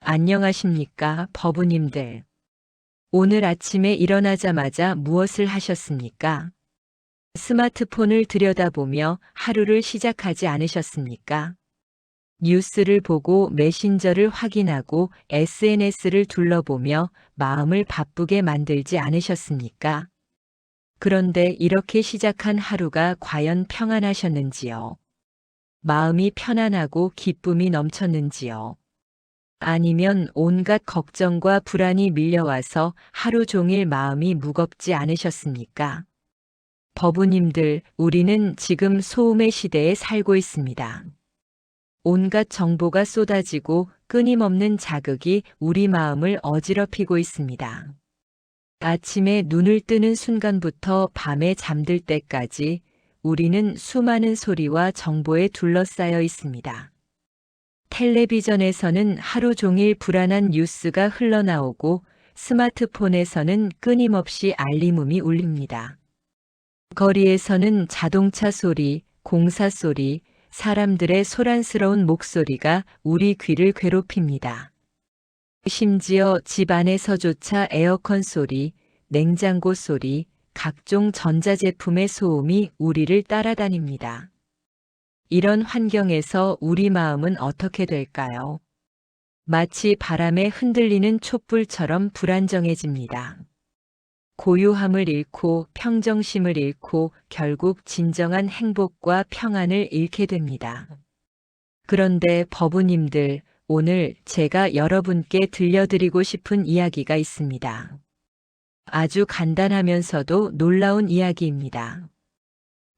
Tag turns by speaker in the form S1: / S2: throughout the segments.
S1: 안녕하십니까, 법우님들. 오늘 아침에 일어나자마자 무엇을 하셨습니까? 스마트폰을 들여다보며 하루를 시작하지 않으셨습니까? 뉴스를 보고 메신저를 확인하고 SNS를 둘러보며 마음을 바쁘게 만들지 않으셨습니까? 그런데 이렇게 시작한 하루가 과연 평안하셨는지요? 마음이 편안하고 기쁨이 넘쳤는지요? 아니면 온갖 걱정과 불안이 밀려와서 하루 종일 마음이 무겁지 않으셨습니까? 법우님들, 우리는 지금 소음의 시대에 살고 있습니다. 온갖 정보가 쏟아지고 끊임없는 자극이 우리 마음을 어지럽히고 있습니다. 아침에 눈을 뜨는 순간부터 밤에 잠들 때까지 우리는 수많은 소리와 정보에 둘러싸여 있습니다. 텔레비전에서는 하루 종일 불안한 뉴스가 흘러나오고 스마트폰에서는 끊임없이 알림음이 울립니다. 거리에서는 자동차 소리, 공사 소리, 사람들의 소란스러운 목소리가 우리 귀를 괴롭힙니다. 심지어 집 안에서조차 에어컨 소리, 냉장고 소리, 각종 전자제품의 소음이 우리를 따라다닙니다. 이런 환경에서 우리 마음은 어떻게 될까요? 마치 바람에 흔들리는 촛불처럼 불안정해집니다. 고요함을 잃고 평정심을 잃고 결국 진정한 행복과 평안을 잃게 됩니다. 그런데 법우님들, 오늘 제가 여러분께 들려드리고 싶은 이야기가 있습니다. 아주 간단하면서도 놀라운 이야기입니다.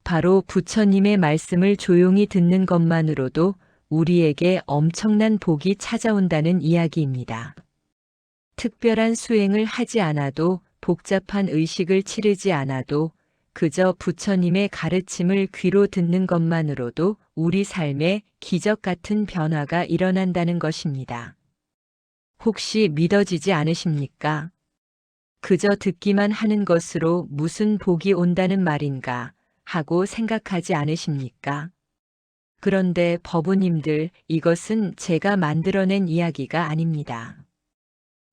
S1: 바로 부처님의 말씀을 조용히 듣는 것만으로도 우리에게 엄청난 복이 찾아온다는 이야기입니다. 특별한 수행을 하지 않아도 복잡한 의식을 치르지 않아도 그저 부처님의 가르침을 귀로 듣는 것만으로도 우리 삶에 기적 같은 변화가 일어난다는 것입니다. 혹시 믿어지지 않으십니까? 그저 듣기만 하는 것으로 무슨 복이 온다는 말인가 하고 생각하지 않으십니까? 그런데 법우님들, 이것은 제가 만들어낸 이야기가 아닙니다.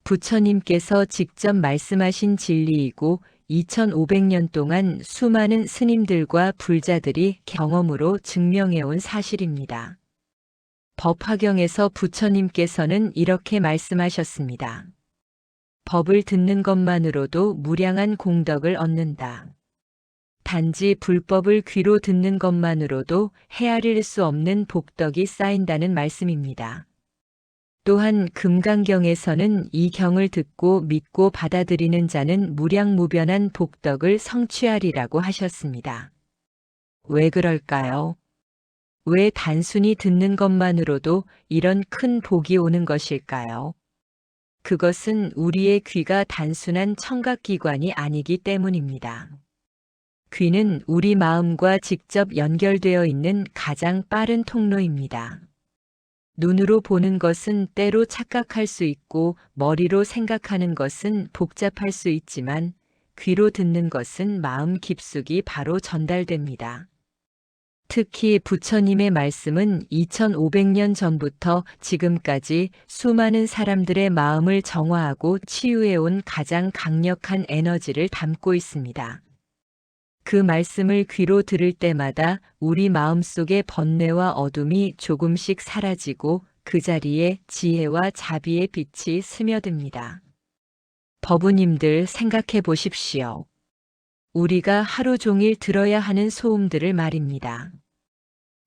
S1: 부처님께서 직접 말씀하신 진리이고 2500년 동안 수많은 스님들과 불자들이 경험으로 증명해온 사실입니다. 법화경에서 부처님께서는 이렇게 말씀하셨습니다. 법을 듣는 것만으로도 무량한 공덕을 얻는다. 단지 불법을 귀로 듣는 것만으로도 헤아릴 수 없는 복덕이 쌓인다는 말씀입니다. 또한 금강경에서는 이 경을 듣고 믿고 받아들이는 자는 무량무변한 복덕을 성취하리라고 하셨습니다. 왜 그럴까요? 왜 단순히 듣는 것만으로도 이런 큰 복이 오는 것일까요? 그것은 우리의 귀가 단순한 청각기관이 아니기 때문입니다. 귀는 우리 마음과 직접 연결되어 있는 가장 빠른 통로입니다. 눈으로 보는 것은 때로 착각할 수 있고 머리로 생각하는 것은 복잡할 수 있지만 귀로 듣는 것은 마음 깊숙이 바로 전달됩니다. 특히 부처님의 말씀은 2500년 전부터 지금까지 수많은 사람들의 마음을 정화하고 치유해온 가장 강력한 에너지를 담고 있습니다. 그 말씀을 귀로 들을 때마다 우리 마음속의 번뇌와 어둠이 조금씩 사라지고 그 자리에 지혜와 자비의 빛이 스며듭니다. 법우님들, 생각해 보십시오. 우리가 하루 종일 들어야 하는 소음들을 말입니다.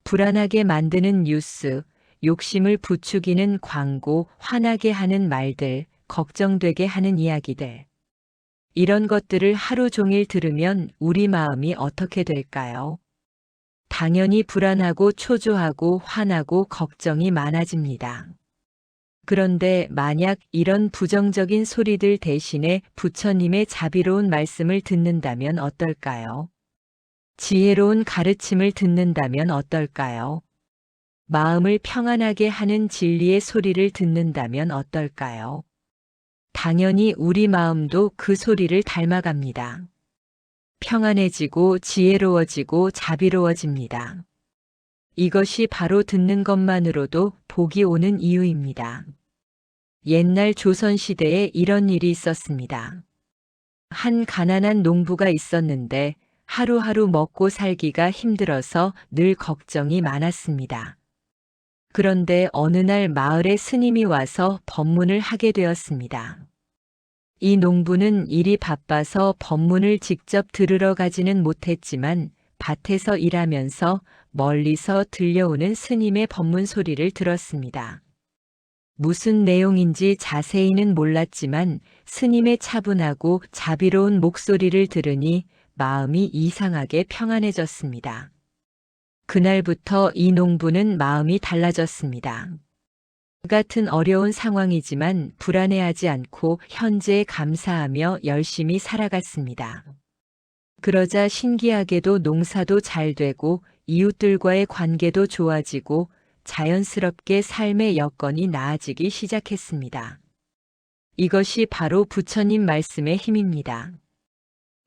S1: 불안하게 만드는 뉴스, 욕심을 부추기는 광고, 화나게 하는 말들, 걱정되게 하는 이야기들. 이런 것들을 하루 종일 들으면 우리 마음이 어떻게 될까요? 당연히 불안하고 초조하고 화나고 걱정이 많아집니다. 그런데 만약 이런 부정적인 소리들 대신에 부처님의 자비로운 말씀을 듣는다면 어떨까요? 지혜로운 가르침을 듣는다면 어떨까요? 마음을 평안하게 하는 진리의 소리를 듣는다면 어떨까요? 당연히 우리 마음도 그 소리를 닮아갑니다. 평안해지고 지혜로워지고 자비로워집니다. 이것이 바로 듣는 것만으로도 복이 오는 이유입니다. 옛날 조선시대에 이런 일이 있었습니다. 한 가난한 농부가 있었는데 하루하루 먹고 살기가 힘들어서 늘 걱정이 많았습니다. 그런데 어느 날 마을에 스님이 와서 법문을 하게 되었습니다. 이 농부는 일이 바빠서 법문을 직접 들으러 가지는 못했지만 밭에서 일하면서 멀리서 들려오는 스님의 법문 소리를 들었습니다. 무슨 내용인지 자세히는 몰랐지만 스님의 차분하고 자비로운 목소리를 들으니 마음이 이상하게 평안해졌습니다. 그날부터 이 농부는 마음이 달라졌습니다. 같은 어려운 상황이지만 불안해하지 않고 현재에 감사하며 열심히 살아갔습니다. 그러자 신기하게도 농사도 잘 되고 이웃들과의 관계도 좋아지고 자연스럽게 삶의 여건이 나아지기 시작했습니다. 이것이 바로 부처님 말씀의 힘입니다.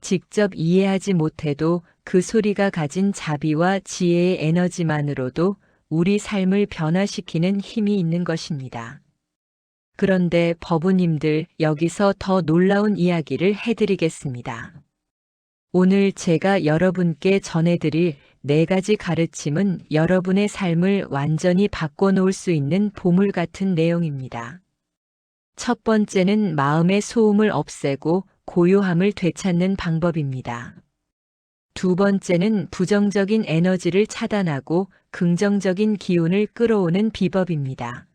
S1: 직접 이해하지 못해도 그 소리가 가진 자비와 지혜의 에너지만으로도 우리 삶을 변화시키는 힘이 있는 것입니다. 그런데 법우님들, 여기서 더 놀라운 이야기를 해드리겠습니다. 오늘 제가 여러분께 전해드릴 4가지 가르침은 여러분의 삶을 완전히 바꿔놓을 수 있는 보물 같은 내용입니다. 첫 번째는 마음의 소음을 없애고 고요함을 되찾는 방법입니다. 두 번째는 부정적인 에너지를 차단하고 긍정적인 기운을 끌어오는 비법입니다.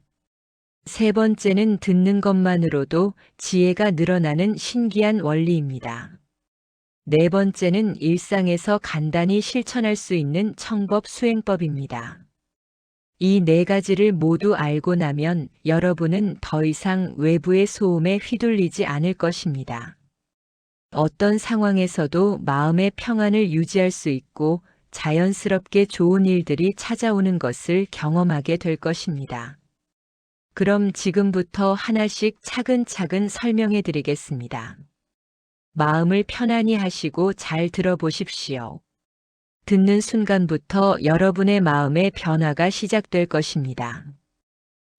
S1: 세 번째는 듣는 것만으로도 지혜가 늘어나는 신기한 원리입니다. 네 번째는 일상에서 간단히 실천할 수 있는 청법 수행법입니다. 이 4가지를 모두 알고 나면 여러분은 더 이상 외부의 소음에 휘둘리지 않을 것입니다. 어떤 상황에서도 마음의 평안을 유지할 수 있고 자연스럽게 좋은 일들이 찾아오는 것을 경험하게 될 것입니다. 그럼 지금부터 하나씩 차근차근 설명해 드리겠습니다. 마음을 편안히 하시고 잘 들어보십시오. 듣는 순간부터 여러분의 마음의 변화가 시작될 것입니다.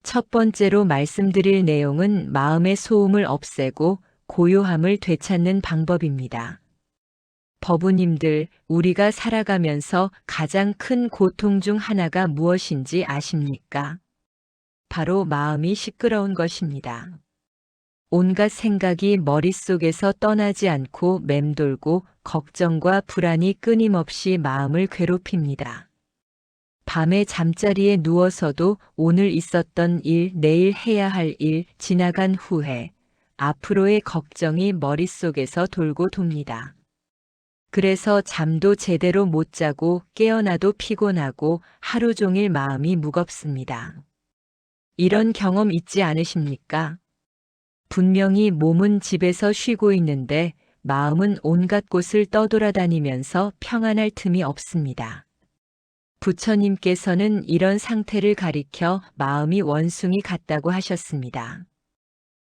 S1: 첫 번째로 말씀드릴 내용은 마음의 소음을 없애고 고요함을 되찾는 방법입니다. 법우님들, 우리가 살아가면서 가장 큰 고통 중 하나가 무엇인지 아십니까? 바로 마음이 시끄러운 것입니다. 온갖 생각이 머릿속에서 떠나지 않고 맴돌고 걱정과 불안이 끊임없이 마음을 괴롭힙니다. 밤에 잠자리에 누워서도 오늘 있었던 일, 내일 해야 할 일, 지나간 후회, 앞으로의 걱정이 머릿속에서 돌고 돕니다. 그래서 잠도 제대로 못 자고 깨어나도 피곤하고 하루 종일 마음이 무겁습니다. 이런 경험 있지 않으십니까? 분명히 몸은 집에서 쉬고 있는데 마음은 온갖 곳을 떠돌아다니면서 평안할 틈이 없습니다. 부처님께서는 이런 상태를 가리켜 마음이 원숭이 같다고 하셨습니다.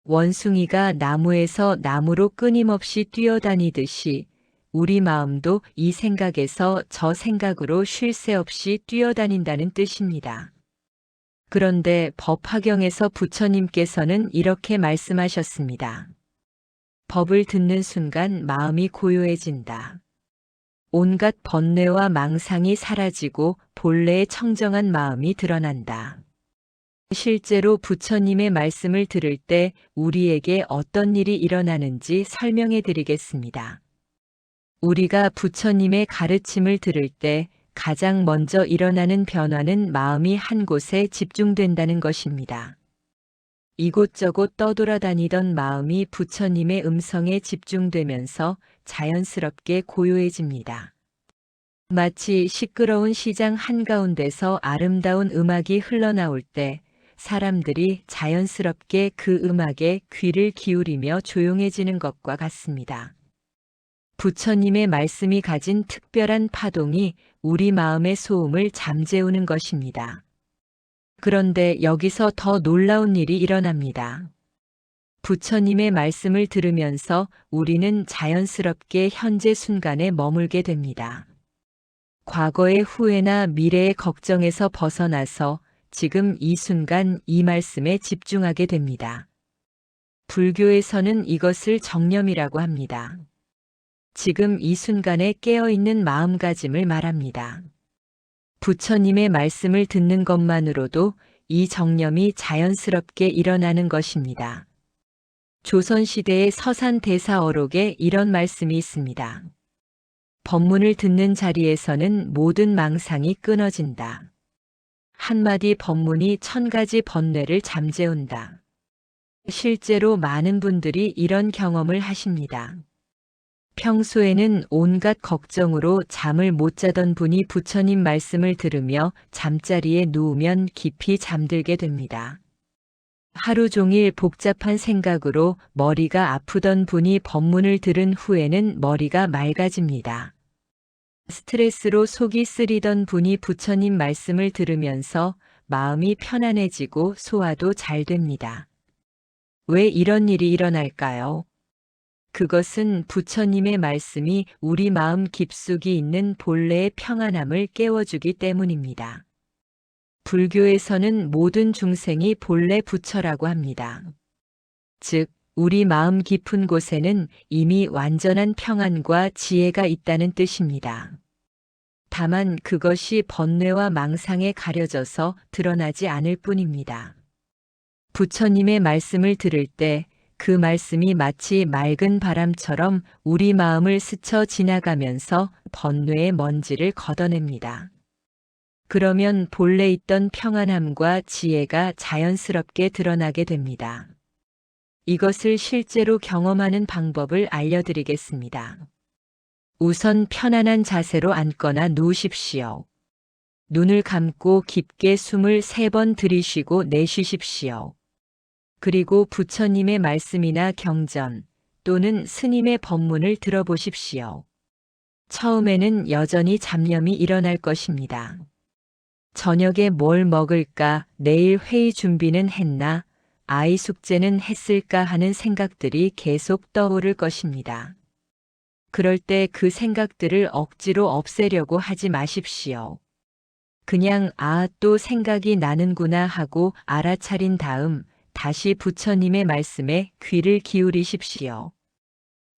S1: 원숭이가 나무에서 나무로 끊임없이 뛰어다니듯이 우리 마음도 이 생각에서 저 생각으로 쉴 새 없이 뛰어다닌다는 뜻입니다. 그런데 법화경에서 부처님께서는 이렇게 말씀하셨습니다. 법을 듣는 순간 마음이 고요해진다. 온갖 번뇌와 망상이 사라지고 본래의 청정한 마음이 드러난다. 실제로 부처님의 말씀을 들을 때 우리에게 어떤 일이 일어나는지 설명해 드리겠습니다. 우리가 부처님의 가르침을 들을 때 가장 먼저 일어나는 변화는 마음이 한 곳에 집중된다는 것입니다. 이곳저곳 떠돌아다니던 마음이 부처님의 음성에 집중되면서 자연스럽게 고요해집니다. 마치 시끄러운 시장 한가운데서 아름다운 음악이 흘러나올 때 사람들이 자연스럽게 그 음악에 귀를 기울이며 조용해지는 것과 같습니다. 부처님의 말씀이 가진 특별한 파동이 우리 마음의 소음을 잠재우는 것입니다. 그런데 여기서 더 놀라운 일이 일어납니다. 부처님의 말씀을 들으면서 우리는 자연스럽게 현재 순간에 머물게 됩니다. 과거의 후회나 미래의 걱정에서 벗어나서 지금 이 순간 이 말씀에 집중하게 됩니다. 불교에서는 이것을 정념이라고 합니다. 지금 이 순간에 깨어있는 마음가짐을 말합니다. 부처님의 말씀을 듣는 것만으로도 이 정념이 자연스럽게 일어나는 것입니다. 조선시대의 서산대사어록에 이런 말씀이 있습니다. 법문을 듣는 자리에서는 모든 망상이 끊어진다. 한마디 법문이 1000가지 번뇌를 잠재운다. 실제로 많은 분들이 이런 경험을 하십니다. 평소에는 온갖 걱정으로 잠을 못 자던 분이 부처님 말씀을 들으며 잠자리에 누우면 깊이 잠들게 됩니다. 하루 종일 복잡한 생각으로 머리가 아프던 분이 법문을 들은 후에는 머리가 맑아집니다. 스트레스로 속이 쓰리던 분이 부처님 말씀을 들으면서 마음이 편안해지고 소화도 잘 됩니다. 왜 이런 일이 일어날까요? 그것은 부처님의 말씀이 우리 마음 깊숙이 있는 본래의 평안함을 깨워주기 때문입니다. 불교에서는 모든 중생이 본래 부처라고 합니다. 즉, 우리 마음 깊은 곳에는 이미 완전한 평안과 지혜가 있다는 뜻입니다. 다만 그것이 번뇌와 망상에 가려져서 드러나지 않을 뿐입니다. 부처님의 말씀을 들을 때 그 말씀이 마치 맑은 바람처럼 우리 마음을 스쳐 지나가면서 번뇌의 먼지를 걷어냅니다. 그러면 본래 있던 평안함과 지혜가 자연스럽게 드러나게 됩니다. 이것을 실제로 경험하는 방법을 알려드리겠습니다. 우선 편안한 자세로 앉거나 누우십시오. 눈을 감고 깊게 숨을 3번 들이쉬고 내쉬십시오. 그리고 부처님의 말씀이나 경전 또는 스님의 법문을 들어보십시오. 처음에는 여전히 잡념이 일어날 것입니다. 저녁에 뭘 먹을까, 내일 회의 준비는 했나, 아이 숙제는 했을까 하는 생각들이 계속 떠오를 것입니다. 그럴 때 그 생각들을 억지로 없애려고 하지 마십시오. 그냥 또 생각이 나는구나 하고 알아차린 다음 다시 부처님의 말씀에 귀를 기울이십시오.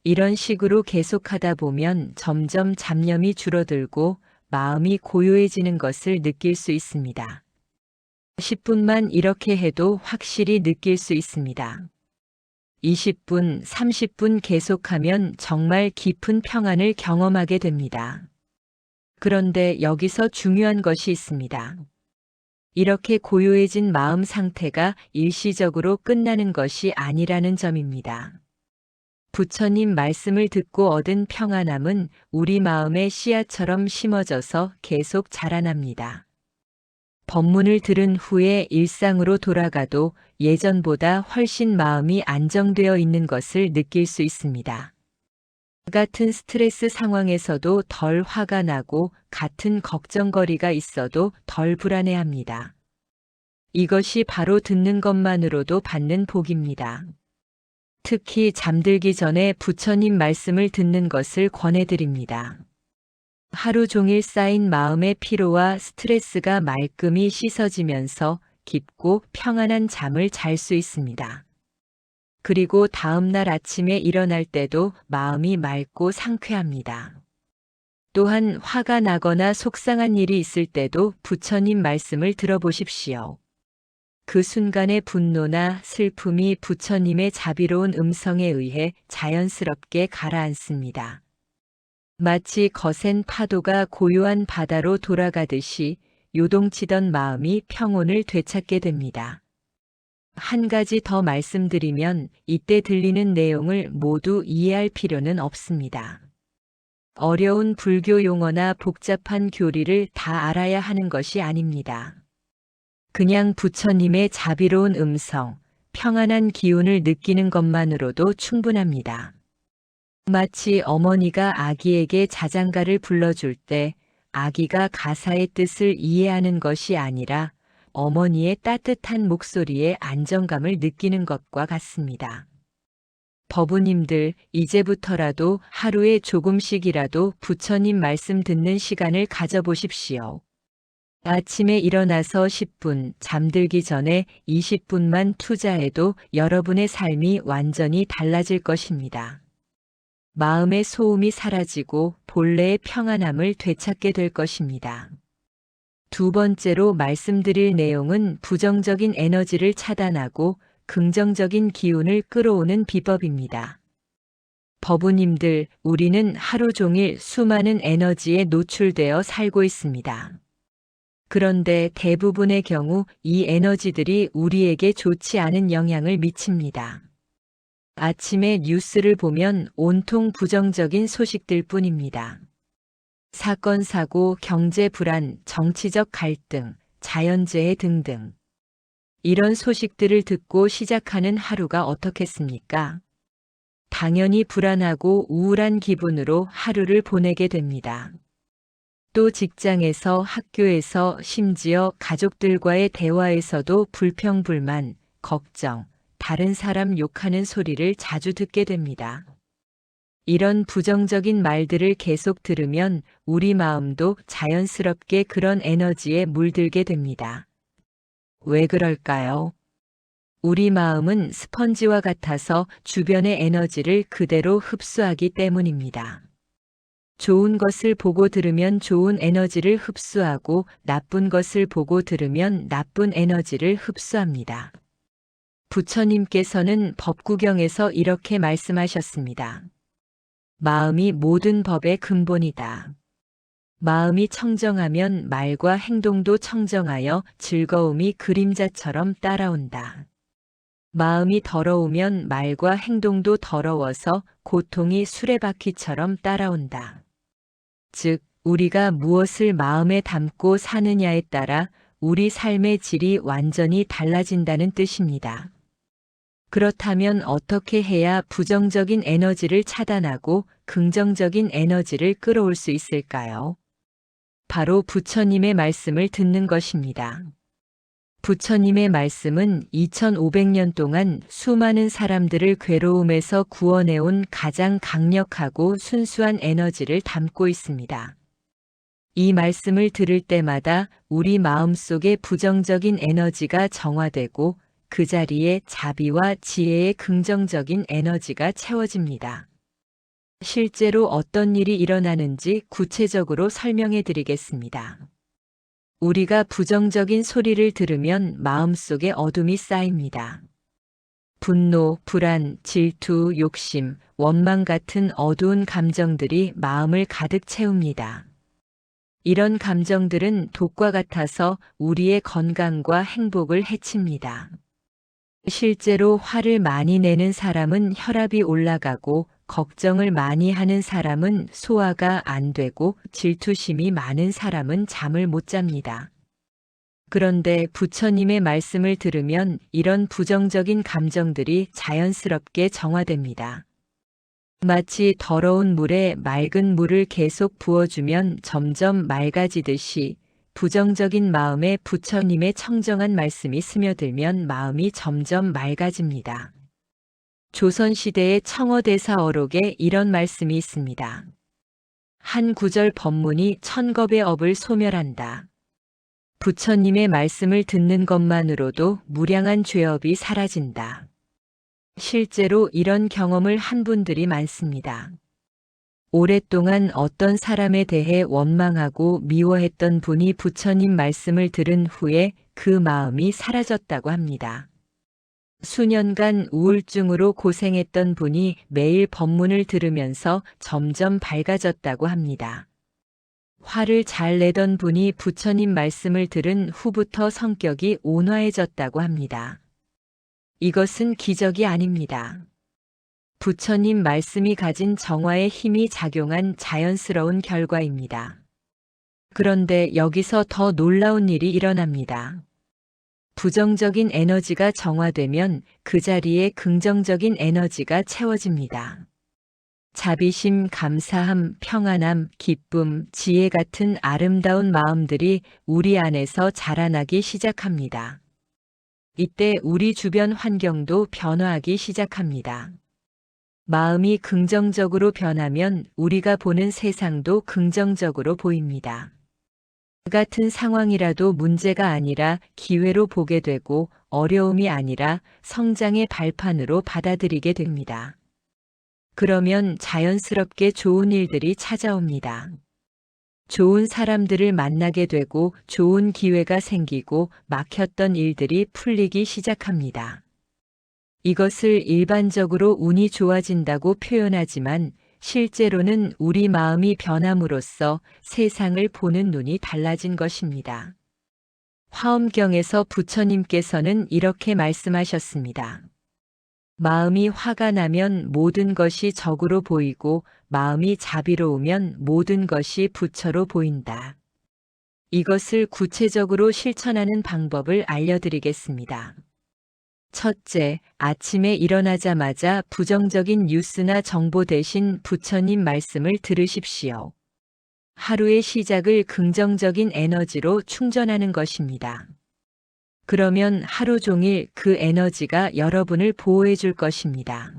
S1: 이런 식으로 계속하다 보면 점점 잡념이 줄어들고 마음이 고요해지는 것을 느낄 수 있습니다. 10분만 이렇게 해도 확실히 느낄 수 있습니다. 20분, 30분 계속하면 정말 깊은 평안을 경험하게 됩니다. 그런데 여기서 중요한 것이 있습니다. 이렇게 고요해진 마음 상태가 일시적으로 끝나는 것이 아니라는 점입니다. 부처님 말씀을 듣고 얻은 평안함은 우리 마음의 씨앗처럼 심어져서 계속 자라납니다. 법문을 들은 후에 일상으로 돌아가도 예전보다 훨씬 마음이 안정되어 있는 것을 느낄 수 있습니다. 같은 스트레스 상황에서도 덜 화가 나고 같은 걱정거리가 있어도 덜 불안해합니다. 이것이 바로 듣는 것만으로도 받는 복입니다. 특히 잠들기 전에 부처님 말씀을 듣는 것을 권해드립니다. 하루 종일 쌓인 마음의 피로와 스트레스가 말끔히 씻어지면서 깊고 평안한 잠을 잘 수 있습니다. 그리고 다음날 아침에 일어날 때도 마음이 맑고 상쾌합니다. 또한 화가 나거나 속상한 일이 있을 때도 부처님 말씀을 들어보십시오. 그 순간의 분노나 슬픔이 부처님의 자비로운 음성에 의해 자연스럽게 가라앉습니다. 마치 거센 파도가 고요한 바다로 돌아가듯이 요동치던 마음이 평온을 되찾게 됩니다. 한 가지 더 말씀드리면 이때 들리는 내용을 모두 이해할 필요는 없습니다. 어려운 불교 용어나 복잡한 교리를 다 알아야 하는 것이 아닙니다. 그냥 부처님의 자비로운 음성, 평안한 기운을 느끼는 것만으로도 충분합니다. 마치 어머니가 아기에게 자장가를 불러줄 때 아기가 가사의 뜻을 이해하는 것이 아니라 어머니의 따뜻한 목소리에 안정감을 느끼는 것과 같습니다. 법우님들, 이제부터라도 하루에 조금씩이라도 부처님 말씀 듣는 시간을 가져보십시오. 아침에 일어나서 10분, 잠들기 전에 20분만 투자해도 여러분의 삶이 완전히 달라질 것입니다. 마음의 소음이 사라지고 본래의 평안함을 되찾게 될 것입니다. 두 번째로 말씀드릴 내용은 부정적인 에너지를 차단하고 긍정적인 기운을 끌어오는 비법입니다. 법우님들, 우리는 하루 종일 수많은 에너지에 노출되어 살고 있습니다. 그런데 대부분의 경우 이 에너지들이 우리에게 좋지 않은 영향을 미칩니다. 아침에 뉴스를 보면 온통 부정적인 소식들 뿐입니다. 사건, 사고, 경제 불안, 정치적 갈등, 자연재해 등등. 이런 소식들을 듣고 시작하는 하루가 어떻겠습니까? 당연히 불안하고 우울한 기분으로 하루를 보내게 됩니다. 또 직장에서, 학교에서, 심지어 가족들과의 대화에서도 불평불만, 걱정, 다른 사람 욕하는 소리를 자주 듣게 됩니다. 이런 부정적인 말들을 계속 들으면 우리 마음도 자연스럽게 그런 에너지에 물들게 됩니다. 왜 그럴까요? 우리 마음은 스펀지와 같아서 주변의 에너지를 그대로 흡수하기 때문입니다. 좋은 것을 보고 들으면 좋은 에너지를 흡수하고 나쁜 것을 보고 들으면 나쁜 에너지를 흡수합니다. 부처님께서는 법구경에서 이렇게 말씀하셨습니다. 마음이 모든 법의 근본이다. 마음이 청정하면 말과 행동도 청정하여 즐거움이 그림자처럼 따라온다. 마음이 더러우면 말과 행동도 더러워서 고통이 수레바퀴처럼 따라온다. 즉, 우리가 무엇을 마음에 담고 사느냐에 따라 우리 삶의 질이 완전히 달라진다는 뜻입니다. 그렇다면 어떻게 해야 부정적인 에너지를 차단하고 긍정적인 에너지를 끌어올 수 있을까요? 바로 부처님의 말씀을 듣는 것입니다. 부처님의 말씀은 2500년 동안 수많은 사람들을 괴로움에서 구원해온 가장 강력하고 순수한 에너지를 담고 있습니다. 이 말씀을 들을 때마다 우리 마음속의 부정적인 에너지가 정화되고 그 자리에 자비와 지혜의 긍정적인 에너지가 채워집니다. 실제로 어떤 일이 일어나는지 구체적으로 설명해 드리겠습니다. 우리가 부정적인 소리를 들으면 마음속에 어둠이 쌓입니다. 분노, 불안, 질투, 욕심, 원망 같은 어두운 감정들이 마음을 가득 채웁니다. 이런 감정들은 독과 같아서 우리의 건강과 행복을 해칩니다. 실제로 화를 많이 내는 사람은 혈압이 올라가고 걱정을 많이 하는 사람은 소화가 안 되고 질투심이 많은 사람은 잠을 못 잡니다. 그런데 부처님의 말씀을 들으면 이런 부정적인 감정들이 자연스럽게 정화됩니다. 마치 더러운 물에 맑은 물을 계속 부어주면 점점 맑아지듯이 부정적인 마음에 부처님의 청정한 말씀이 스며들면 마음이 점점 맑아집니다. 조선시대의 청어대사 어록에 이런 말씀이 있습니다. 한 구절 법문이 천겁의 업을 소멸한다. 부처님의 말씀을 듣는 것만으로도 무량한 죄업이 사라진다. 실제로 이런 경험을 한 분들이 많습니다. 오랫동안 어떤 사람에 대해 원망하고 미워했던 분이 부처님 말씀을 들은 후에 그 마음이 사라졌다고 합니다. 수년간 우울증으로 고생했던 분이 매일 법문을 들으면서 점점 밝아졌다고 합니다. 화를 잘 내던 분이 부처님 말씀을 들은 후부터 성격이 온화해졌다고 합니다. 이것은 기적이 아닙니다. 부처님 말씀이 가진 정화의 힘이 작용한 자연스러운 결과입니다. 그런데 여기서 더 놀라운 일이 일어납니다. 부정적인 에너지가 정화되면 그 자리에 긍정적인 에너지가 채워집니다. 자비심, 감사함, 평안함, 기쁨, 지혜 같은 아름다운 마음들이 우리 안에서 자라나기 시작합니다. 이때 우리 주변 환경도 변화하기 시작합니다. 마음이 긍정적으로 변하면 우리가 보는 세상도 긍정적으로 보입니다. 같은 상황이라도 문제가 아니라 기회로 보게 되고 어려움이 아니라 성장의 발판으로 받아들이게 됩니다. 그러면 자연스럽게 좋은 일들이 찾아옵니다. 좋은 사람들을 만나게 되고 좋은 기회가 생기고 막혔던 일들이 풀리기 시작합니다. 이것을 일반적으로 운이 좋아진다고 표현하지만 실제로는 우리 마음이 변함으로써 세상을 보는 눈이 달라진 것입니다. 화엄경에서 부처님께서는 이렇게 말씀하셨습니다. 마음이 화가 나면 모든 것이 적으로 보이고 마음이 자비로우면 모든 것이 부처로 보인다. 이것을 구체적으로 실천하는 방법을 알려드리겠습니다. 첫째, 아침에 일어나자마자 부정적인 뉴스나 정보 대신 부처님 말씀을 들으십시오. 하루의 시작을 긍정적인 에너지로 충전하는 것입니다. 그러면 하루 종일 그 에너지가 여러분을 보호해 줄 것입니다.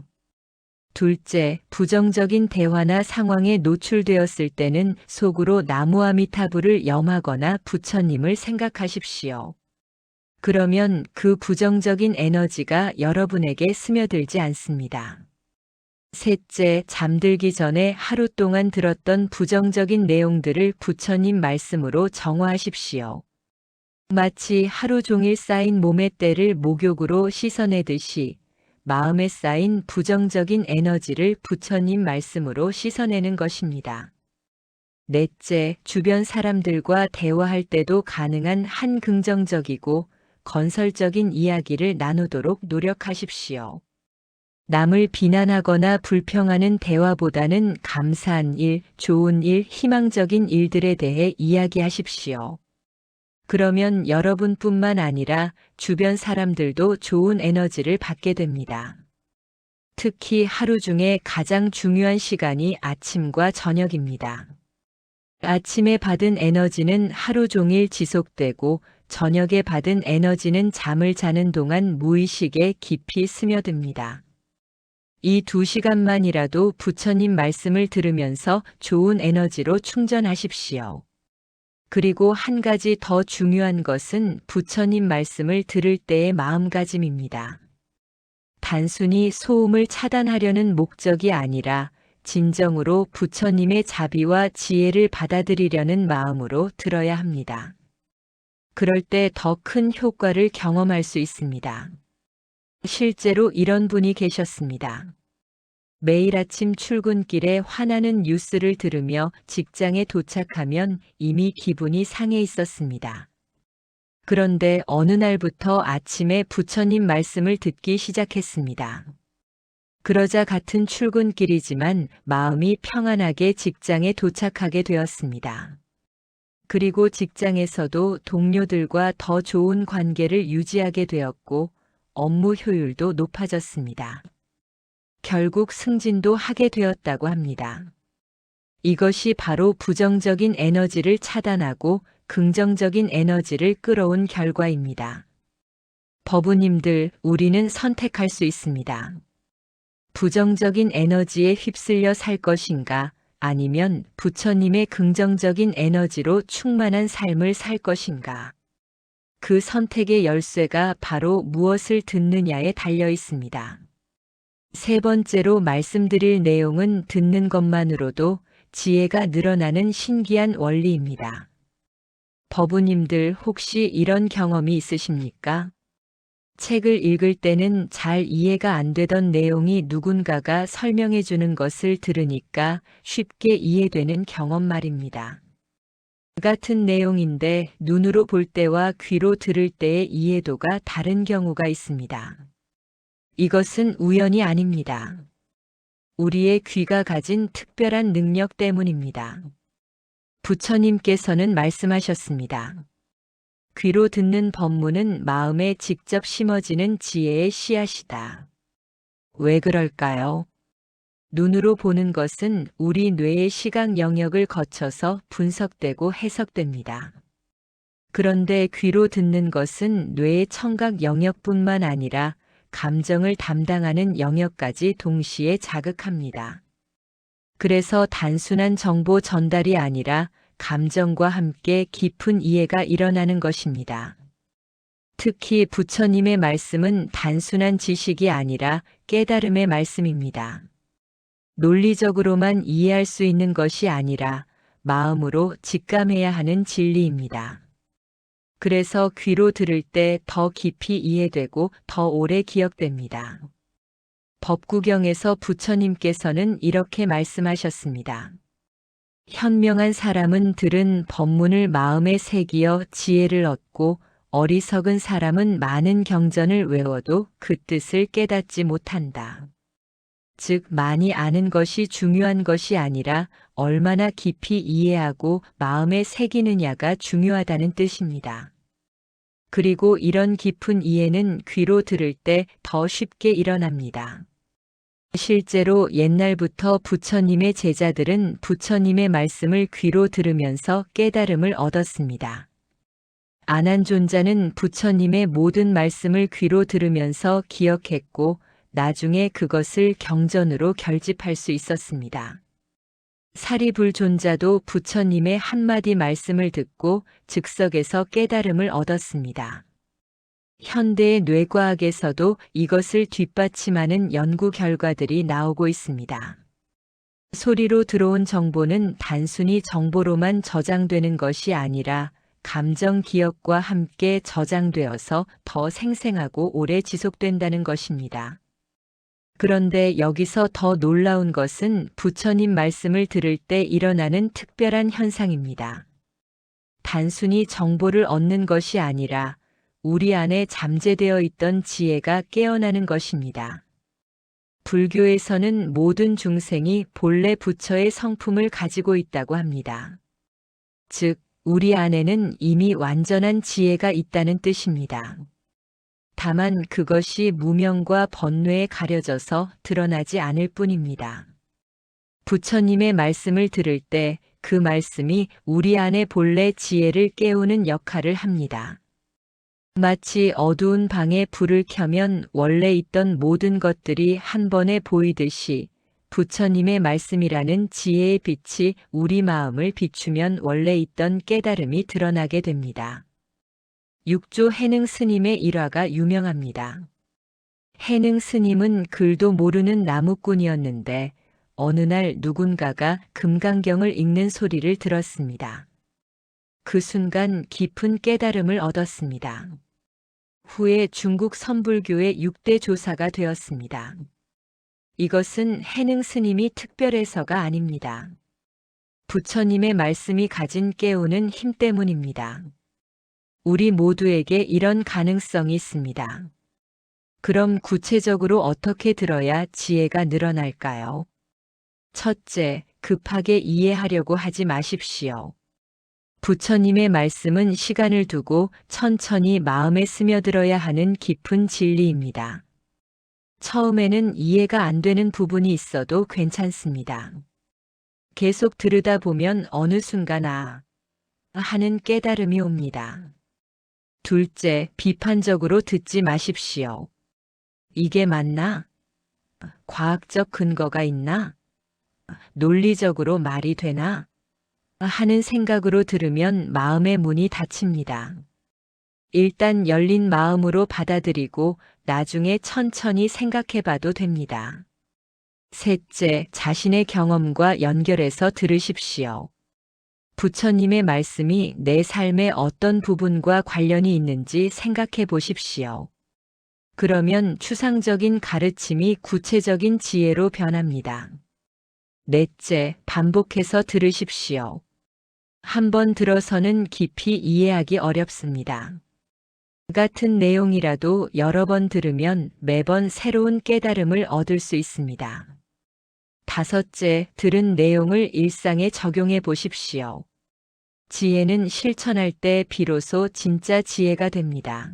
S1: 둘째, 부정적인 대화나 상황에 노출되었을 때는 속으로 나무아미타불을 염하거나 부처님을 생각하십시오. 그러면 그 부정적인 에너지가 여러분에게 스며들지 않습니다. 셋째, 잠들기 전에 하루 동안 들었던 부정적인 내용들을 부처님 말씀으로 정화하십시오. 마치 하루 종일 쌓인 몸의 때를 목욕으로 씻어내듯이 마음에 쌓인 부정적인 에너지를 부처님 말씀으로 씻어내는 것입니다. 넷째, 주변 사람들과 대화할 때도 가능한 한 긍정적이고 건설적인 이야기를 나누도록 노력하십시오. 남을 비난하거나 불평하는 대화보다는 감사한 일, 좋은 일, 희망적인 일들에 대해 이야기하십시오. 그러면 여러분뿐만 아니라 주변 사람들도 좋은 에너지를 받게 됩니다. 특히 하루 중에 가장 중요한 시간이 아침과 저녁입니다. 아침에 받은 에너지는 하루 종일 지속되고 저녁에 받은 에너지는 잠을 자는 동안 무의식에 깊이 스며듭니다. 이 2시간만이라도 부처님 말씀을 들으면서 좋은 에너지로 충전하십시오. 그리고 한 가지 더 중요한 것은 부처님 말씀을 들을 때의 마음가짐입니다. 단순히 소음을 차단하려는 목적이 아니라 진정으로 부처님의 자비와 지혜를 받아들이려는 마음으로 들어야 합니다. 그럴 때 더 큰 효과를 경험할 수 있습니다. 실제로 이런 분이 계셨습니다. 매일 아침 출근길에 화나는 뉴스를 들으며 직장에 도착하면 이미 기분이 상해 있었습니다. 그런데 어느 날부터 아침에 부처님 말씀을 듣기 시작했습니다. 그러자 같은 출근길이지만 마음이 평안하게 직장에 도착하게 되었습니다. 그리고 직장에서도 동료들과 더 좋은 관계를 유지하게 되었고 업무 효율도 높아졌습니다. 결국 승진도 하게 되었다고 합니다. 이것이 바로 부정적인 에너지를 차단하고 긍정적인 에너지를 끌어온 결과입니다. 법우님들, 우리는 선택할 수 있습니다. 부정적인 에너지에 휩쓸려 살 것인가, 아니면 부처님의 긍정적인 에너지로 충만한 삶을 살 것인가. 그 선택의 열쇠가 바로 무엇을 듣느냐에 달려 있습니다. 세 번째로 말씀드릴 내용은 듣는 것만으로도 지혜가 늘어나는 신기한 원리입니다. 법우님들 혹시 이런 경험이 있으십니까? 책을 읽을 때는 잘 이해가 안 되던 내용이 누군가가 설명해 주는 것을 들으니까 쉽게 이해되는 경험 말입니다. 같은 내용인데 눈으로 볼 때와 귀로 들을 때의 이해도가 다른 경우가 있습니다. 이것은 우연이 아닙니다. 우리의 귀가 가진 특별한 능력 때문입니다. 부처님께서는 말씀하셨습니다. 귀로 듣는 법문은 마음에 직접 심어지는 지혜의 씨앗이다. 왜 그럴까요? 눈으로 보는 것은 우리 뇌의 시각 영역을 거쳐서 분석되고 해석됩니다. 그런데 귀로 듣는 것은 뇌의 청각 영역뿐만 아니라 감정을 담당하는 영역까지 동시에 자극합니다. 그래서 단순한 정보 전달이 아니라 감정과 함께 깊은 이해가 일어나는 것입니다. 특히 부처님의 말씀은 단순한 지식이 아니라 깨달음의 말씀입니다. 논리적으로만 이해할 수 있는 것이 아니라 마음으로 직감해야 하는 진리입니다. 그래서 귀로 들을 때 더 깊이 이해되고 더 오래 기억됩니다. 법구경에서 부처님께서는 이렇게 말씀하셨습니다. 현명한 사람은 들은 법문을 마음에 새기어 지혜를 얻고 어리석은 사람은 많은 경전을 외워도 그 뜻을 깨닫지 못한다. 즉, 많이 아는 것이 중요한 것이 아니라 얼마나 깊이 이해하고 마음에 새기느냐가 중요하다는 뜻입니다. 그리고 이런 깊은 이해는 귀로 들을 때 더 쉽게 일어납니다. 실제로 옛날부터 부처님의 제자들은 부처님의 말씀을 귀로 들으면서 깨달음을 얻었습니다. 아난존자는 부처님의 모든 말씀을 귀로 들으면서 기억했고 나중에 그것을 경전으로 결집할 수 있었습니다. 사리불존자도 부처님의 한마디 말씀을 듣고 즉석에서 깨달음을 얻었습니다. 현대의 뇌과학에서도 이것을 뒷받침하는 연구 결과들이 나오고 있습니다. 소리로 들어온 정보는 단순히 정보로만 저장되는 것이 아니라 감정 기억과 함께 저장되어서 더 생생하고 오래 지속된다는 것입니다. 그런데 여기서 더 놀라운 것은 부처님 말씀을 들을 때 일어나는 특별한 현상입니다. 단순히 정보를 얻는 것이 아니라 우리 안에 잠재되어 있던 지혜가 깨어나는 것입니다. 불교에서는 모든 중생이 본래 부처의 성품을 가지고 있다고 합니다. 즉, 우리 안에는 이미 완전한 지혜가 있다는 뜻입니다. 다만 그것이 무명과 번뇌에 가려져서 드러나지 않을 뿐입니다. 부처님의 말씀을 들을 때 그 말씀이 우리 안에 본래 지혜를 깨우는 역할을 합니다. 마치 어두운 방에 불을 켜면 원래 있던 모든 것들이 한 번에 보이듯이 부처님의 말씀이라는 지혜의 빛이 우리 마음을 비추면 원래 있던 깨달음이 드러나게 됩니다. 육조 해능 스님의 일화가 유명합니다. 해능 스님은 글도 모르는 나무꾼이었는데 어느 날 누군가가 금강경을 읽는 소리를 들었습니다. 그 순간 깊은 깨달음을 얻었습니다. 후에 중국 선불교의 6대 조사가 되었습니다. 이것은 해능 스님이 특별해서가 아닙니다. 부처님의 말씀이 가진 깨우는 힘 때문입니다. 우리 모두에게 이런 가능성이 있습니다. 그럼 구체적으로 어떻게 들어야 지혜가 늘어날까요? 첫째, 급하게 이해하려고 하지 마십시오. 부처님의 말씀은 시간을 두고 천천히 마음에 스며들어야 하는 깊은 진리입니다. 처음에는 이해가 안 되는 부분이 있어도 괜찮습니다. 계속 들으다 보면 어느 순간 하는 깨달음이 옵니다. 둘째, 비판적으로 듣지 마십시오. 이게 맞나? 과학적 근거가 있나? 논리적으로 말이 되나? 하는 생각으로 들으면 마음의 문이 닫힙니다. 일단 열린 마음으로 받아들이고 나중에 천천히 생각해봐도 됩니다. 셋째, 자신의 경험과 연결해서 들으십시오. 부처님의 말씀이 내 삶의 어떤 부분과 관련이 있는지 생각해 보십시오. 그러면 추상적인 가르침이 구체적인 지혜로 변합니다. 넷째, 반복해서 들으십시오. 한 번 들어서는 깊이 이해하기 어렵습니다. 같은 내용이라도 여러 번 들으면 매번 새로운 깨달음을 얻을 수 있습니다. 다섯째, 들은 내용을 일상에 적용해 보십시오. 지혜는 실천할 때 비로소 진짜 지혜가 됩니다.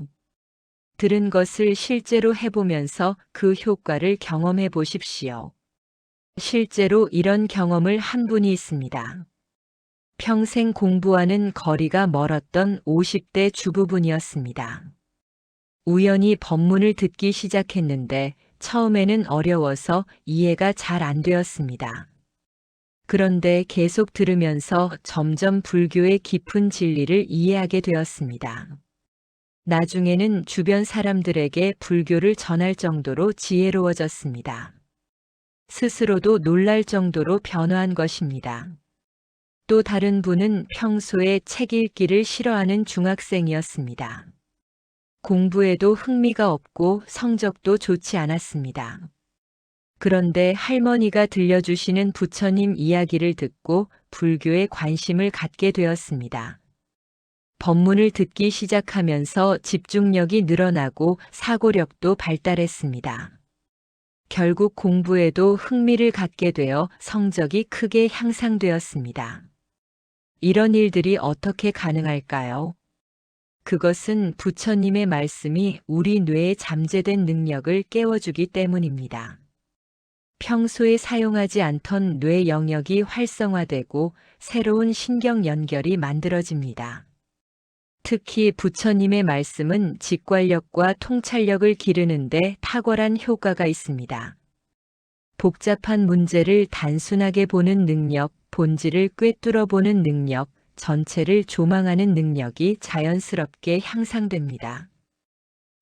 S1: 들은 것을 실제로 해보면서 그 효과를 경험해 보십시오. 실제로 이런 경험을 한 분이 있습니다. 평생 공부와는 거리가 멀었던 50대 주부분이었습니다. 우연히 법문을 듣기 시작했는데 처음에는 어려워서 이해가 잘 안 되었습니다. 그런데 계속 들으면서 점점 불교의 깊은 진리를 이해하게 되었습니다. 나중에는 주변 사람들에게 불교를 전할 정도로 지혜로워졌습니다. 스스로도 놀랄 정도로 변화한 것입니다. 또 다른 분은 평소에 책 읽기를 싫어하는 중학생이었습니다. 공부에도 흥미가 없고 성적도 좋지 않았습니다. 그런데 할머니가 들려주시는 부처님 이야기를 듣고 불교에 관심을 갖게 되었습니다. 법문을 듣기 시작하면서 집중력이 늘어나고 사고력도 발달했습니다. 결국 공부에도 흥미를 갖게 되어 성적이 크게 향상되었습니다. 이런 일들이 어떻게 가능할까요? 그것은 부처님의 말씀이 우리 뇌에 잠재된 능력을 깨워주기 때문입니다. 평소에 사용하지 않던 뇌 영역이 활성화되고 새로운 신경 연결이 만들어집니다. 특히 부처님의 말씀은 직관력과 통찰력을 기르는데 탁월한 효과가 있습니다. 복잡한 문제를 단순하게 보는 능력, 본질을 꿰뚫어 보는 능력, 전체를 조망하는 능력이 자연스럽게 향상됩니다.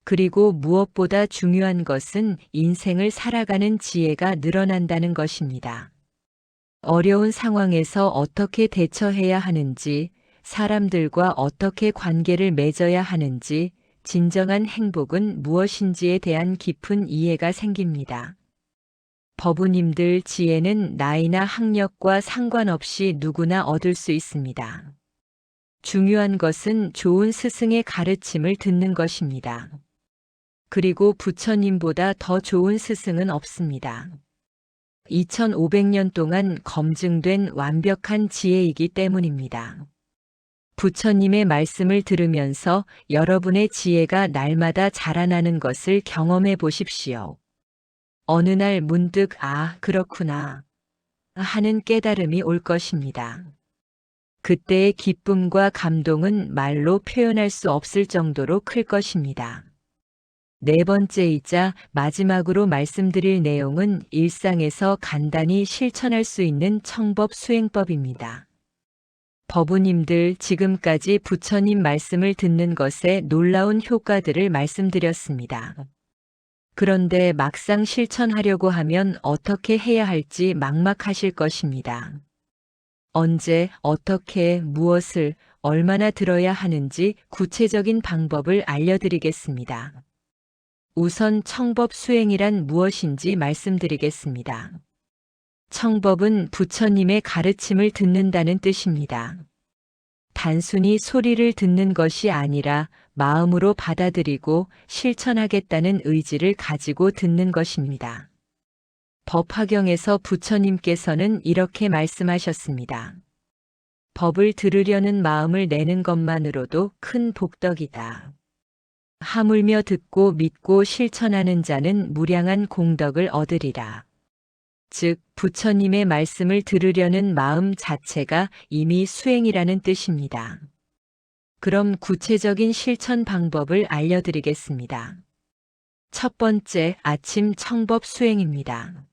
S1: 그리고 무엇보다 중요한 것은 인생을 살아가는 지혜가 늘어난다는 것입니다. 어려운 상황에서 어떻게 대처해야 하는지, 사람들과 어떻게 관계를 맺어야 하는지, 진정한 행복은 무엇인지에 대한 깊은 이해가 생깁니다. 법우님들 지혜는 나이나 학력과 상관없이 누구나 얻을 수 있습니다. 중요한 것은 좋은 스승의 가르침을 듣는 것입니다. 그리고 부처님보다 더 좋은 스승은 없습니다. 2500년 동안 검증된 완벽한 지혜이기 때문입니다. 부처님의 말씀을 들으면서 여러분의 지혜가 날마다 자라나는 것을 경험해 보십시오. 어느 날 문득 아, 그렇구나 하는 깨달음이 올 것입니다. 그때의 기쁨과 감동은 말로 표현할 수 없을 정도로 클 것입니다. 네 번째이자 마지막으로 말씀드릴 내용은 일상에서 간단히 실천할 수 있는 청법 수행법입니다. 법우님들 지금까지 부처님 말씀을 듣는 것에 놀라운 효과들을 말씀드렸습니다. 그런데 막상 실천하려고 하면 어떻게 해야 할지 막막하실 것입니다. 언제, 어떻게, 무엇을, 얼마나 들어야 하는지 구체적인 방법을 알려드리겠습니다. 우선 청법 수행이란 무엇인지 말씀드리겠습니다. 청법은 부처님의 가르침을 듣는다는 뜻입니다. 단순히 소리를 듣는 것이 아니라 마음으로 받아들이고 실천하겠다는 의지를 가지고 듣는 것입니다. 법화경에서 부처님께서는 이렇게 말씀하셨습니다. 법을 들으려는 마음을 내는 것만으로도 큰 복덕이다. 하물며 듣고 믿고 실천하는 자는 무량한 공덕을 얻으리라. 즉, 부처님의 말씀을 들으려는 마음 자체가 이미 수행이라는 뜻입니다. 그럼 구체적인 실천 방법을 알려드리겠습니다. 첫 번째, 아침 청법 수행입니다.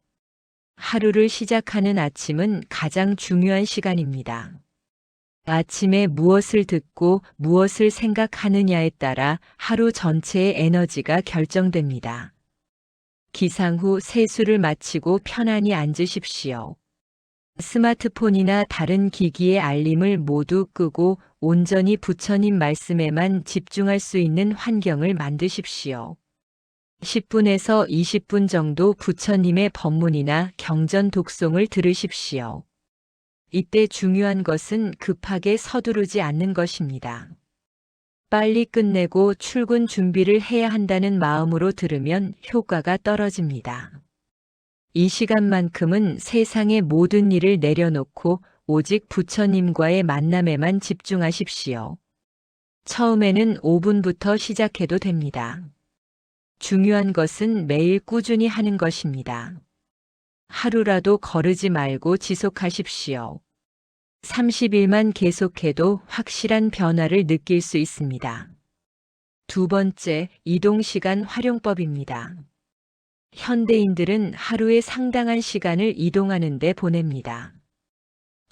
S1: 하루를 시작하는 아침은 가장 중요한 시간입니다. 아침에 무엇을 듣고 무엇을 생각하느냐에 따라 하루 전체의 에너지가 결정됩니다. 기상 후 세수를 마치고 편안히 앉으십시오. 스마트폰이나 다른 기기의 알림을 모두 끄고 온전히 부처님 말씀에만 집중할 수 있는 환경을 만드십시오. 10분에서 20분 정도 부처님의 법문이나 경전 독송을 들으십시오. 이때 중요한 것은 급하게 서두르지 않는 것입니다. 빨리 끝내고 출근 준비를 해야 한다는 마음으로 들으면 효과가 떨어집니다. 이 시간만큼은 세상의 모든 일을 내려놓고 오직 부처님과의 만남에만 집중하십시오. 처음에는 5분부터 시작해도 됩니다. 중요한 것은 매일 꾸준히 하는 것입니다. 하루라도 거르지 말고 지속하십시오. 30일만 계속해도 확실한 변화를 느낄 수 있습니다. 두 번째, 이동시간 활용법입니다. 현대인들은 하루에 상당한 시간을 이동하는 데 보냅니다.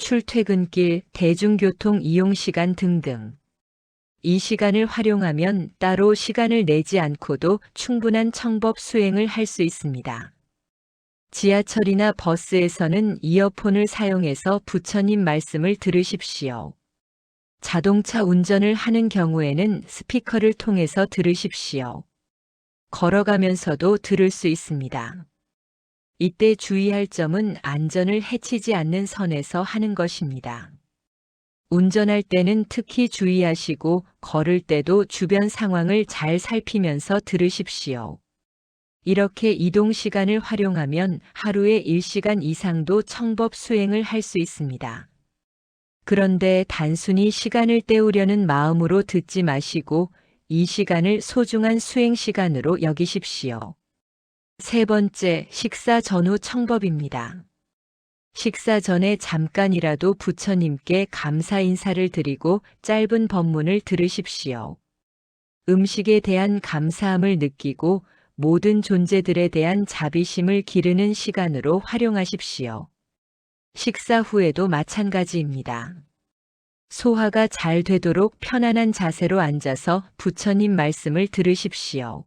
S1: 출퇴근길, 대중교통 이용 시간 등등. 이 시간을 활용하면 따로 시간을 내지 않고도 충분한 청법 수행을 할 수 있습니다. 지하철이나 버스에서는 이어폰을 사용해서 부처님 말씀을 들으십시오. 자동차 운전을 하는 경우에는 스피커를 통해서 들으십시오. 걸어가면서도 들을 수 있습니다. 이때 주의할 점은 안전을 해치지 않는 선에서 하는 것입니다. 운전할 때는 특히 주의하시고 걸을 때도 주변 상황을 잘 살피면서 들으십시오. 이렇게 이동 시간을 활용하면 하루에 1시간 이상도 청법 수행을 할 수 있습니다. 그런데 단순히 시간을 때우려는 마음으로 듣지 마시고 이 시간을 소중한 수행 시간으로 여기십시오. 세 번째, 식사 전후 청법입니다. 식사 전에 잠깐이라도 부처님께 감사 인사를 드리고 짧은 법문을 들으십시오. 음식에 대한 감사함을 느끼고 모든 존재들에 대한 자비심을 기르는 시간으로 활용하십시오. 식사 후에도 마찬가지입니다. 소화가 잘 되도록 편안한 자세로 앉아서 부처님 말씀을 들으십시오.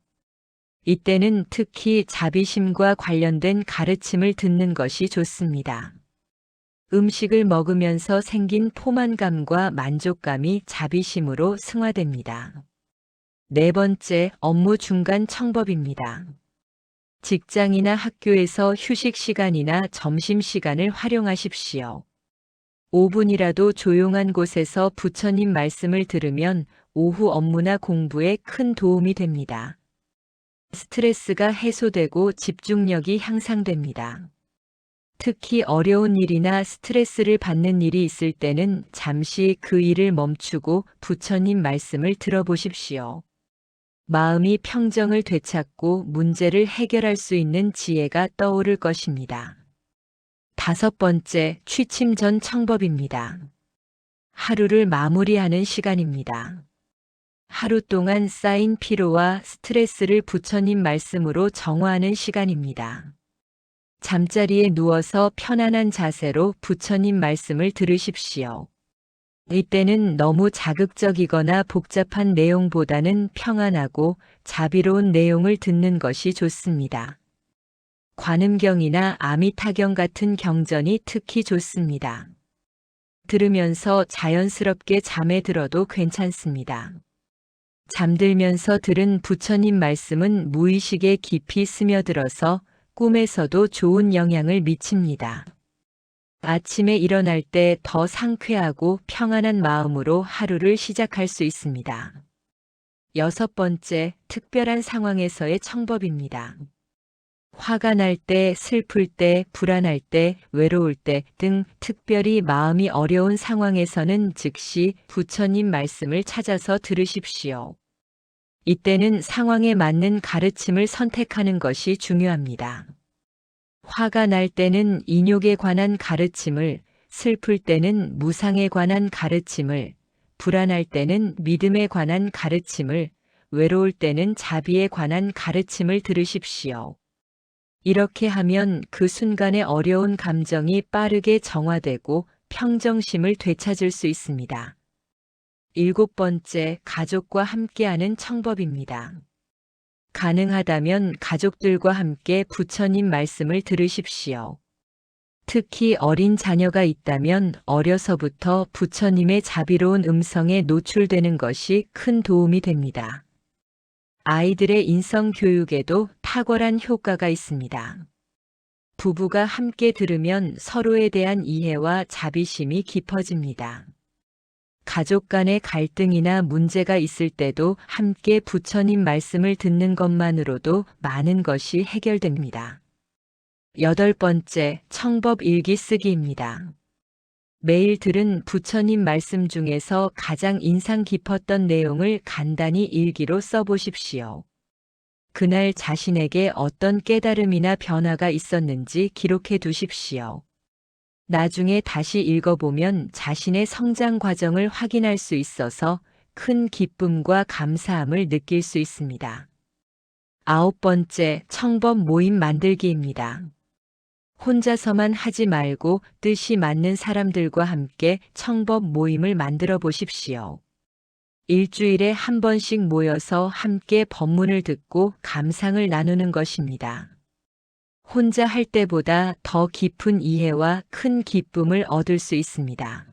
S1: 이때는 특히 자비심과 관련된 가르침을 듣는 것이 좋습니다. 음식을 먹으면서 생긴 포만감과 만족감이 자비심으로 승화됩니다. 네 번째, 업무 중간 청법입니다. 직장이나 학교에서 휴식 시간이나 점심 시간을 활용하십시오. 5분이라도 조용한 곳에서 부처님 말씀을 들으면 오후 업무나 공부에 큰 도움이 됩니다. 스트레스가 해소되고 집중력이 향상됩니다. 특히 어려운 일이나 스트레스를 받는 일이 있을 때는 잠시 그 일을 멈추고 부처님 말씀을 들어보십시오. 마음이 평정을 되찾고 문제를 해결할 수 있는 지혜가 떠오를 것입니다. 다섯 번째, 취침 전 청법입니다. 하루를 마무리하는 시간입니다. 하루 동안 쌓인 피로와 스트레스를 부처님 말씀으로 정화하는 시간입니다. 잠자리에 누워서 편안한 자세로 부처님 말씀을 들으십시오. 이때는 너무 자극적이거나 복잡한 내용보다는 평안하고 자비로운 내용을 듣는 것이 좋습니다. 관음경이나 아미타경 같은 경전이 특히 좋습니다. 들으면서 자연스럽게 잠에 들어도 괜찮습니다. 잠들면서 들은 부처님 말씀은 무의식에 깊이 스며들어서 꿈에서도 좋은 영향을 미칩니다. 아침에 일어날 때 더 상쾌하고 평안한 마음으로 하루를 시작할 수 있습니다. 여섯 번째, 특별한 상황에서의 청법입니다. 화가 날 때, 슬플 때, 불안할 때, 외로울 때 등 특별히 마음이 어려운 상황에서는 즉시 부처님 말씀을 찾아서 들으십시오. 이때는 상황에 맞는 가르침을 선택하는 것이 중요합니다. 화가 날 때는 인욕에 관한 가르침을, 슬플 때는 무상에 관한 가르침을, 불안할 때는 믿음에 관한 가르침을, 외로울 때는 자비에 관한 가르침을 들으십시오. 이렇게 하면 그 순간의 어려운 감정이 빠르게 정화되고 평정심을 되찾을 수 있습니다. 일곱 번째, 가족과 함께하는 청법입니다. 가능하다면 가족들과 함께 부처님 말씀을 들으십시오. 특히 어린 자녀가 있다면 어려서부터 부처님의 자비로운 음성에 노출되는 것이 큰 도움이 됩니다. 아이들의 인성 교육에도 탁월한 효과가 있습니다. 부부가 함께 들으면 서로에 대한 이해와 자비심이 깊어집니다. 가족 간의 갈등이나 문제가 있을 때도 함께 부처님 말씀을 듣는 것만으로도 많은 것이 해결됩니다. 여덟 번째, 청법 일기 쓰기입니다. 매일 들은 부처님 말씀 중에서 가장 인상 깊었던 내용을 간단히 일기로 써보십시오. 그날 자신에게 어떤 깨달음이나 변화가 있었는지 기록해 두십시오. 나중에 다시 읽어보면 자신의 성장 과정을 확인할 수 있어서 큰 기쁨과 감사함을 느낄 수 있습니다. 아홉 번째, 청법 모임 만들기입니다. 혼자서만 하지 말고 뜻이 맞는 사람들과 함께 청법 모임을 만들어 보십시오. 일주일에 한 번씩 모여서 함께 법문을 듣고 감상을 나누는 것입니다. 혼자 할 때보다 더 깊은 이해와 큰 기쁨을 얻을 수 있습니다.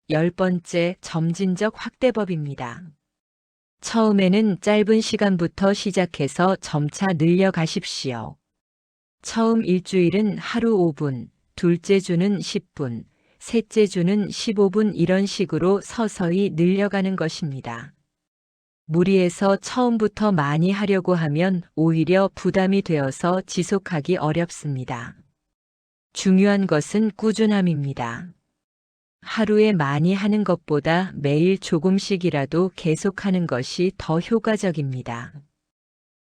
S1: 10번째, 점진적 확대법입니다. 처음에는 짧은 시간부터 시작해서 점차 늘려가십시오. 처음 일주일은 하루 5분, 둘째 주는 10분, 셋째 주는 15분 이런 식으로 서서히 늘려가는 것입니다. 무리해서 처음부터 많이 하려고 하면 오히려 부담이 되어서 지속하기 어렵습니다. 중요한 것은 꾸준함입니다. 하루에 많이 하는 것보다 매일 조금씩이라도 계속하는 것이 더 효과적입니다.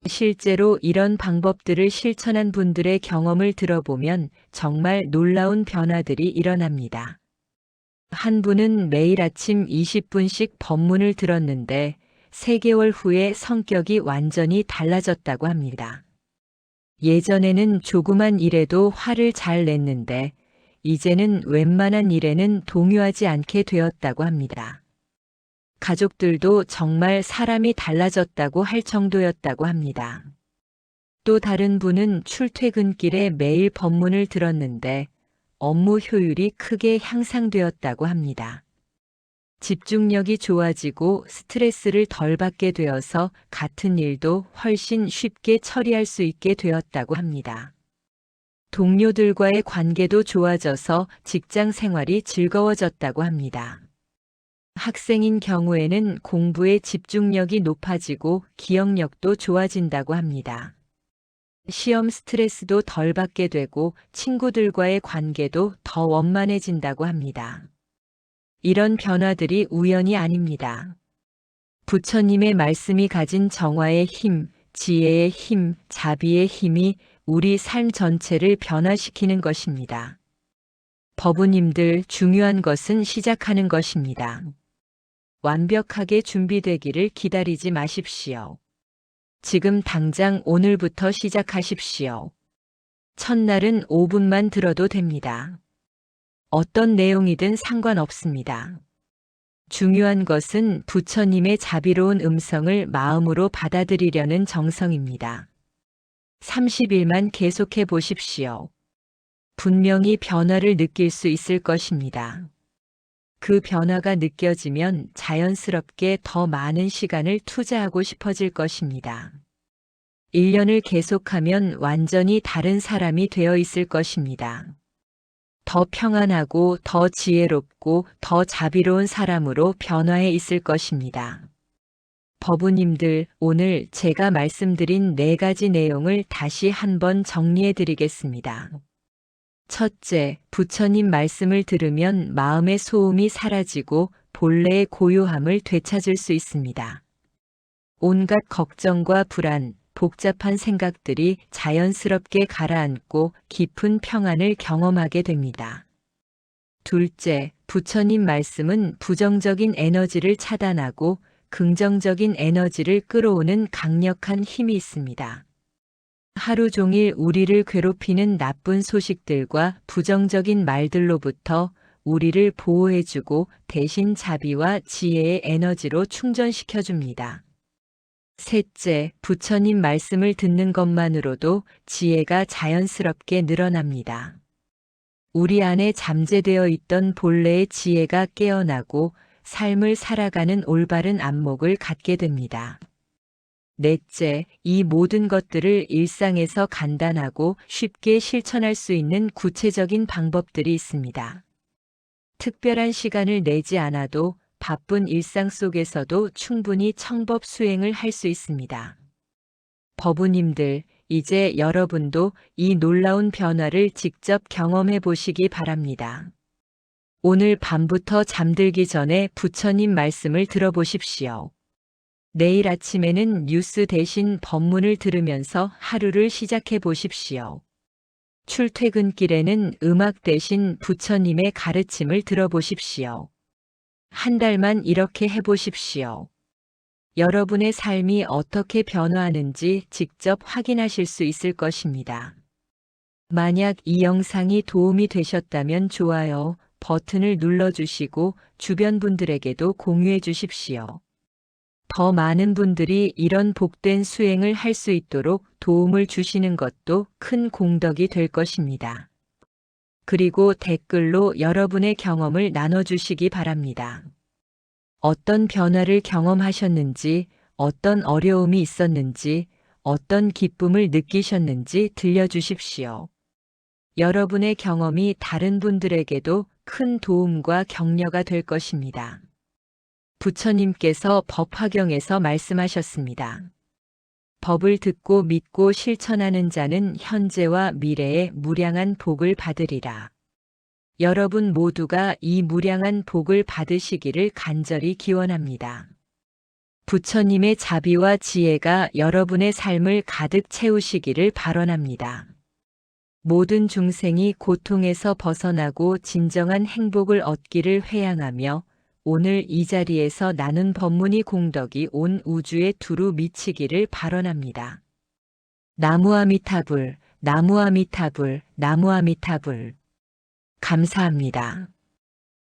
S1: 실제로 이런 방법들을 실천한 분들의 경험을 들어보면 정말 놀라운 변화들이 일어납니다. 한 분은 매일 아침 20분씩 법문을 들었는데 3개월 후에 성격이 완전히 달라졌다고 합니다. 예전에는 조그만 일에도 화를 잘 냈는데 이제는 웬만한 일에는 동요하지 않게 되었다고 합니다. 가족들도 정말 사람이 달라졌다고 할 정도였다고 합니다. 또 다른 분은 출퇴근길에 매일 법문을 들었는데 업무 효율이 크게 향상되었다고 합니다. 집중력이 좋아지고 스트레스를 덜 받게 되어서 같은 일도 훨씬 쉽게 처리할 수 있게 되었다고 합니다. 동료들과의 관계도 좋아져서 직장 생활이 즐거워졌다고 합니다. 학생인 경우에는 공부에 집중력이 높아지고 기억력도 좋아진다고 합니다. 시험 스트레스도 덜 받게 되고 친구들과의 관계도 더 원만해진다고 합니다. 이런 변화들이 우연이 아닙니다. 부처님의 말씀이 가진 정화의 힘, 지혜의 힘, 자비의 힘이 우리 삶 전체를 변화시키는 것입니다. 법우님들, 중요한 것은 시작하는 것입니다. 완벽하게 준비되기를 기다리지 마십시오. 지금 당장 오늘부터 시작하십시오. 첫날은 5분만 들어도 됩니다. 어떤 내용이든 상관없습니다. 중요한 것은 부처님의 자비로운 음성을 마음으로 받아들이려는 정성입니다. 30일만 계속해 보십시오. 분명히 변화를 느낄 수 있을 것입니다. 그 변화가 느껴지면 자연스럽게 더 많은 시간을 투자하고 싶어질 것입니다. 1년을 계속하면 완전히 다른 사람이 되어 있을 것입니다. 더 평안하고 더 지혜롭고 더 자비로운 사람으로 변화해 있을 것입니다. 법우님들, 오늘 제가 말씀드린 4가지 내용을 다시 한번 정리해 드리겠습니다. 첫째, 부처님 말씀을 들으면 마음의 소음이 사라지고 본래의 고요함을 되찾을 수 있습니다. 온갖 걱정과 불안, 복잡한 생각들이 자연스럽게 가라앉고 깊은 평안을 경험하게 됩니다. 둘째, 부처님 말씀은 부정적인 에너지를 차단하고 긍정적인 에너지를 끌어오는 강력한 힘이 있습니다. 하루 종일 우리를 괴롭히는 나쁜 소식들과 부정적인 말들로부터 우리를 보호해주고 대신 자비와 지혜의 에너지로 충전시켜줍니다. 셋째, 부처님 말씀을 듣는 것만으로도 지혜가 자연스럽게 늘어납니다. 우리 안에 잠재되어 있던 본래의 지혜가 깨어나고 삶을 살아가는 올바른 안목을 갖게 됩니다. 넷째, 이 모든 것들을 일상에서 간단하고 쉽게 실천할 수 있는 구체적인 방법들이 있습니다. 특별한 시간을 내지 않아도 바쁜 일상 속에서도 충분히 청법 수행을 할 수 있습니다. 법우님들, 이제 여러분도 이 놀라운 변화를 직접 경험해 보시기 바랍니다. 오늘 밤부터 잠들기 전에 부처님 말씀을 들어보십시오. 내일 아침에는 뉴스 대신 법문을 들으면서 하루를 시작해 보십시오. 출퇴근길에는 음악 대신 부처님의 가르침을 들어보십시오. 한 달만 이렇게 해보십시오. 여러분의 삶이 어떻게 변화하는지 직접 확인하실 수 있을 것입니다. 만약 이 영상이 도움이 되셨다면 좋아요 버튼을 눌러주시고 주변 분들에게도 공유해 주십시오. 더 많은 분들이 이런 복된 수행을 할 수 있도록 도움을 주시는 것도 큰 공덕이 될 것입니다. 그리고 댓글로 여러분의 경험을 나눠주시기 바랍니다. 어떤 변화를 경험하셨는지, 어떤 어려움이 있었는지, 어떤 기쁨을 느끼셨는지 들려주십시오. 여러분의 경험이 다른 분들에게도 큰 도움과 격려가 될 것입니다. 부처님께서 법화경에서 말씀하셨습니다. 법을 듣고 믿고 실천하는 자는 현재와 미래에 무량한 복을 받으리라. 여러분 모두가 이 무량한 복을 받으시기를 간절히 기원합니다. 부처님의 자비와 지혜가 여러분의 삶을 가득 채우시기를 발언합니다. 모든 중생이 고통에서 벗어나고 진정한 행복을 얻기를 회양하며 오늘 이 자리에서 나눈 법문이 공덕이 온 우주에 두루 미치기를 발언합니다. 나무아미타불, 나무아미타불, 나무아미타불. 감사합니다.